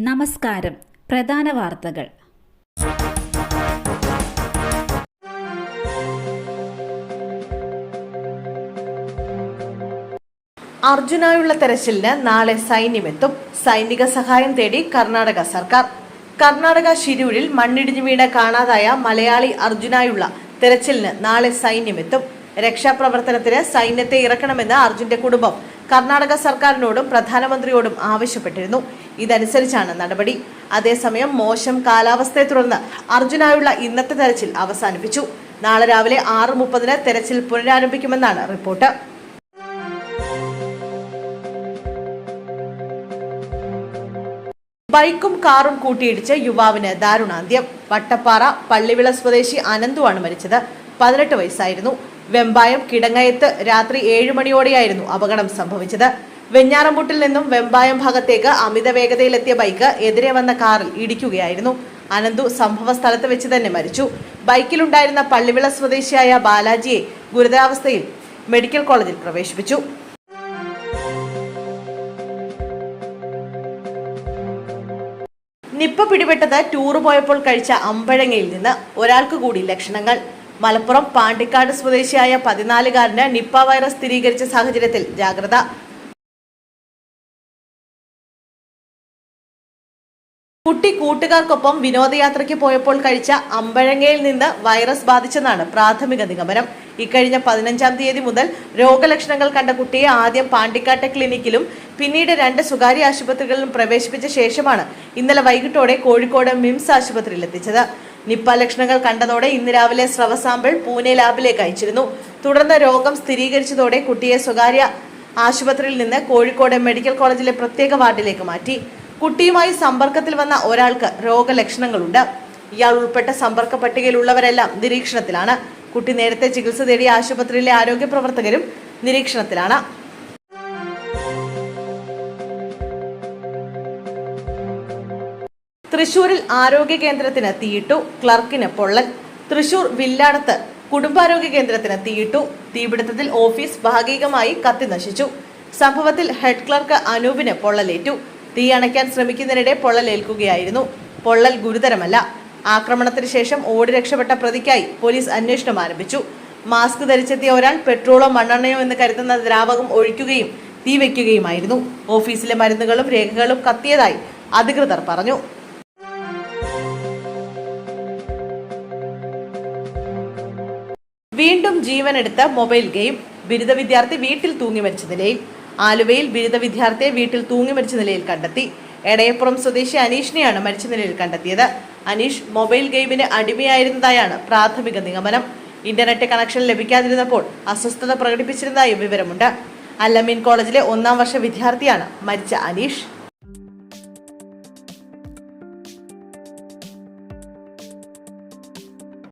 നമസ്കാരം. പ്രധാന വാർത്തകൾ. അർജുനായുള്ള തെരച്ചിലിന് നാളെ സൈന്യമെത്തും. സൈനിക സഹായം തേടി കർണാടക സർക്കാർ. കർണാടക ശിരൂരിൽ മണ്ണിടിഞ്ഞു വീണ് കാണാതായ മലയാളി അർജുനായുള്ള തെരച്ചിലിന് നാളെ സൈന്യമെത്തും. രക്ഷാപ്രവർത്തനത്തിന് സൈന്യത്തെ ഇറക്കണമെന്ന് അർജുന്റെ കുടുംബം കർണാടക സർക്കാരിനോടും പ്രധാനമന്ത്രിയോടും ആവശ്യപ്പെട്ടിരുന്നു. ഇതനുസരിച്ചാണ് നടപടി. അതേസമയം മോശം കാലാവസ്ഥയെ തുടർന്ന് അർജുനായുള്ള ഇന്നത്തെ തെരച്ചിൽ അവസാനിപ്പിച്ചു. നാളെ രാവിലെ 6:30 തെരച്ചിൽ പുനരാരംഭിക്കുമെന്നാണ് റിപ്പോർട്ട്. ബൈക്കും കാറും കൂട്ടിയിടിച്ച് യുവാവിന് ദാരുണാന്ത്യം. വട്ടപ്പാറ പള്ളിവിള സ്വദേശി അനന്തുവാണ് മരിച്ചത്. 18 വയസ്സായിരുന്നു. വെമ്പായം കിടങ്ങയത്ത് രാത്രി 7 മണിയോടെയായിരുന്നു അപകടം സംഭവിച്ചത്. വെഞ്ഞാറമ്പൂട്ടിൽ നിന്നും വെമ്പായം ഭാഗത്തേക്ക് അമിത വേഗതയിലെത്തിയ ബൈക്ക് എതിരെ വന്ന കാറിൽ ഇടിക്കുകയായിരുന്നു. അനന്തു സംഭവ സ്ഥലത്ത് വെച്ച് തന്നെ മരിച്ചു. ബൈക്കിലുണ്ടായിരുന്ന പള്ളിവിള സ്വദേശിയായ ബാലാജിയെ ഗുരുതരാവസ്ഥയിൽ മെഡിക്കൽ കോളേജിൽ പ്രവേശിപ്പിച്ചു. നിപ്പ പിടിപെട്ടത് ടൂർ പോയപ്പോൾ കഴിച്ച അമ്പഴങ്ങയിൽ നിന്ന്. ഒരാൾക്ക് കൂടി ലക്ഷണങ്ങൾ. മലപ്പുറം പാണ്ടിക്കാട് സ്വദേശിയായ 14-കാരന് നിപ്പ വൈറസ് സ്ഥിരീകരിച്ച സാഹചര്യത്തിൽ ജാഗ്രത. കുട്ടി കൂട്ടുകാർക്കൊപ്പം വിനോദയാത്രയ്ക്ക് പോയപ്പോൾ കഴിച്ച അമ്പഴങ്ങയിൽ നിന്ന് വൈറസ് ബാധിച്ചെന്നാണ് പ്രാഥമിക നിഗമനം. ഇക്കഴിഞ്ഞ 15-ാം തീയതി മുതൽ രോഗലക്ഷണങ്ങൾ കണ്ട കുട്ടിയെ ആദ്യം പാണ്ടിക്കാട്ടെ ക്ലിനിക്കിലും പിന്നീട് 2 സ്വകാര്യ ആശുപത്രികളിലും പ്രവേശിപ്പിച്ച ശേഷമാണ് ഇന്നലെ വൈകിട്ടോടെ കോഴിക്കോട് മിംസ് ആശുപത്രിയിൽ എത്തിച്ചത്. നിപ്പ ലക്ഷണങ്ങൾ കണ്ടതോടെ ഇന്ന് രാവിലെ സ്രവ സാമ്പിൾ പൂനെ ലാബിലേക്ക് അയച്ചിരുന്നു. തുടർന്ന് രോഗം സ്ഥിരീകരിച്ചതോടെ കുട്ടിയെ സ്വകാര്യ ആശുപത്രിയിൽ നിന്ന് കോഴിക്കോട് മെഡിക്കൽ കോളേജിലെ പ്രത്യേക വാർഡിലേക്ക് മാറ്റി. കുട്ടിയുമായി സമ്പർക്കത്തിൽ വന്ന ഒരാൾക്ക് രോഗലക്ഷണങ്ങളുണ്ട്. ഇയാൾ ഉൾപ്പെട്ട സമ്പർക്ക പട്ടികയിലുള്ളവരെല്ലാം നിരീക്ഷണത്തിലാണ്. കുട്ടി നേരത്തെ ചികിത്സ തേടിയ ആശുപത്രിയിലെ ആരോഗ്യ പ്രവർത്തകരും നിരീക്ഷണത്തിലാണ്. തൃശൂരിൽ ആരോഗ്യ കേന്ദ്രത്തിന് തീയിട്ടു, ക്ലർക്കിന് പൊള്ളൽ. തൃശൂർ വില്ലാടത്ത് കുടുംബാരോഗ്യ കേന്ദ്രത്തിന് തീയിട്ടു. തീപിടുത്തത്തിൽ ഓഫീസ് ഭാഗികമായി കത്തി നശിച്ചു. സംഭവത്തിൽ ഹെഡ് ക്ലർക്ക് അനൂപിന് പൊള്ളലേറ്റു. തീ അണയ്ക്കാൻ ശ്രമിക്കുന്നതിനിടെ പൊള്ളലേൽക്കുകയായിരുന്നു. പൊള്ളൽ ഗുരുതരമല്ല. ആക്രമണത്തിന് ശേഷം ഓടി രക്ഷപ്പെട്ട പ്രതിക്കായി പോലീസ് അന്വേഷണം ആരംഭിച്ചു. മാസ്ക് ധരിച്ചെത്തിയ ഒരാൾ പെട്രോളോ മണ്ണെണ്ണയോ എന്ന് കരുതുന്ന ദ്രാവകം ഒഴിക്കുകയും തീ വയ്ക്കുകയുമായിരുന്നു. ഓഫീസിലെ മരുന്നുകളും രേഖകളും കത്തിയതായി അധികൃതർ പറഞ്ഞു. വീണ്ടും ജീവനെടുത്ത മൊബൈൽ ഗെയിം. ബിരുദ വിദ്യാർത്ഥി വീട്ടിൽ തൂങ്ങി മരിച്ച നിലയിൽ. ആലുവയിൽ ബിരുദ വിദ്യാർത്ഥിയെ വീട്ടിൽ തൂങ്ങി മരിച്ച നിലയിൽ കണ്ടെത്തി. എടയപ്പുറം സ്വദേശി അനീഷിനെയാണ് മരിച്ച നിലയിൽ കണ്ടെത്തിയത്. അനീഷ് മൊബൈൽ ഗെയിമിന് അടിമയായിരുന്നതായാണ് പ്രാഥമിക നിഗമനം. ഇന്റർനെറ്റ് കണക്ഷൻ ലഭിക്കാതിരുന്നപ്പോൾ അസ്വസ്ഥത പ്രകടിപ്പിച്ചിരുന്നതായും വിവരമുണ്ട്. അല്ലമീൻ കോളേജിലെ 1-ാം വർഷ വിദ്യാർത്ഥിയാണ് മരിച്ച അനീഷ്.